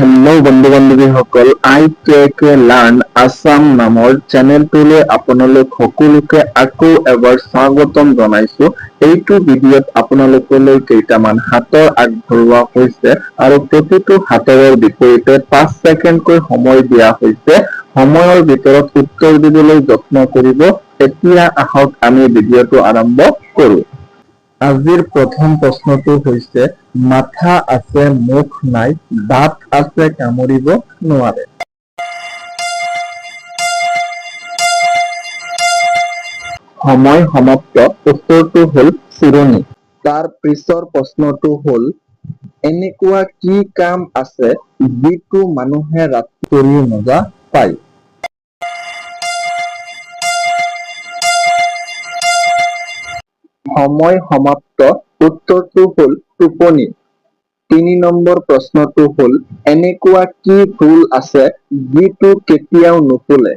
Hello' বন্ধু বান্ধৱীসকল, I K learn Assam নামৰ চেনেলটোলৈ আপোনালোক সকলোকে আকৌ এবাৰ স্বাগতম জনাইছো। এইটো ভিডিঅ'ত আপোনালোকলৈ কেইটামান হাতৰ আগবঢ়োৱা হৈছে আৰু প্ৰতিটো হাতৰৰ বিপৰীতে 5 ছেকেণ্ডকৈ সময় দিয়া হৈছে। সময়ৰ ভিতৰত উত্তৰ দিবলৈ যত্ন কৰিব। এতিয়া আহক আমি ভিডিঅ'টো আৰম্ভ কৰো। আজিৰ প্ৰথম প্ৰশ্নটো হৈছে, মাথা আছে মুখ নাই, দাঁত আছে কামুৰিব নোৱাৰে। সময় সমাপ্ত। উত্তৰটো হ'ল চিৰণি। তাৰ পিছৰ প্ৰশ্নটো হ'ল, এনেকুৱা কি কাম আছে যিটো মানুহে ৰাতি কৰি মজা পায়? সময় সমাপ্ত। উত্তৰটো হ'ল টোপনি। 3 নম্বৰ প্ৰশ্নটো হ'ল, এনেকুৱা কি ফুল আছে যিটো কেতিয়াও নুফুলে?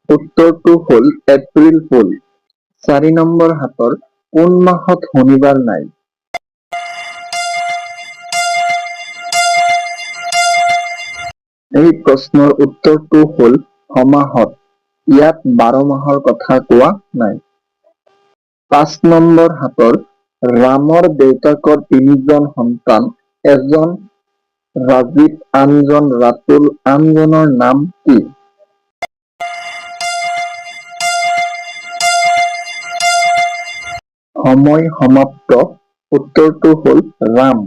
উত্তৰটো হ'ল এপ্ৰিল ফুল। 4 নম্বৰ হাতৰ, কোন মাহত শনিবাৰ নাই? এই প্ৰশ্নৰ উত্তৰটো হ'ল সমাহত। ইয়াত 12 মাহৰ কথা কোৱা নাই। 5 নম্বৰ হাতৰ, ৰামৰ দেউতাকৰ 3 জন সন্তান, এজন ৰাজীৱ, আনজন ৰাতুল, আনজনৰ নাম কি? সময় সমাপ্ত। উত্তৰটো হ'ল ৰাম।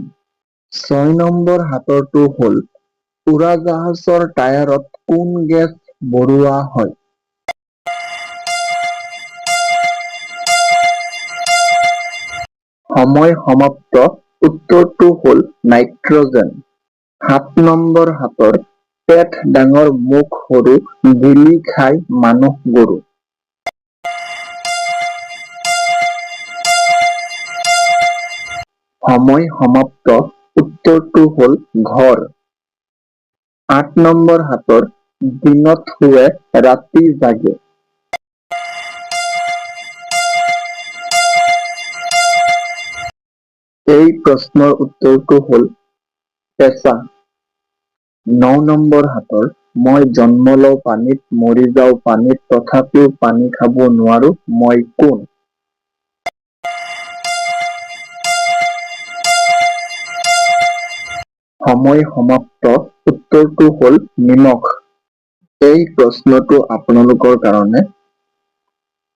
6 নম্বৰ হাতৰটো হ'ল, উৰাজাহাজৰ টায়াৰত কোন গেছ ভৰোৱা হয়? সময় সমাপ্ত। উত্তৰটো হ'ল নাইট্ৰজেন। 7 নম্বৰ হাতৰ, পেট ডাঙৰ মুখ সৰু, গিলি খায় মানুহ গৰু। সময় সমাপ্ত। উত্তৰটো হ'ল ঘৰ। 8 নম্বৰ হাতৰ, দিনত শুৱে ৰাতি জাগে। এই প্ৰশ্নৰ উত্তৰটো হ'ল পেঁচা। 9 নম্বৰ হাতৰ, মই জন্ম লওঁ পানীত, মৰি যাওঁ পানীত, তথাপিও পানী খাব নোৱাৰো, মই কোন? সময় সমাপ্ত। উত্তৰটো হ'ল নিমখ। এই প্ৰশ্নটো আপোনালোকৰ কাৰণে,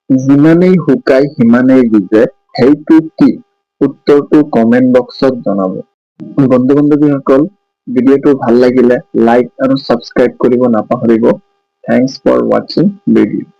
যিমানেই শুকাই সিমানেই ভিজে, সেইটো কি? উত্তৰটো কমেন্ট বক্সত জনাব। বন্ধু বান্ধৱীসকল, ভিডিঅ'টো ভাল লাগিলে লাইক আৰু ছাবস্ক্ৰাইব কৰিব নাপাহৰিব। থেংকছ ফৰ ৱাচিং ভিডিঅ'।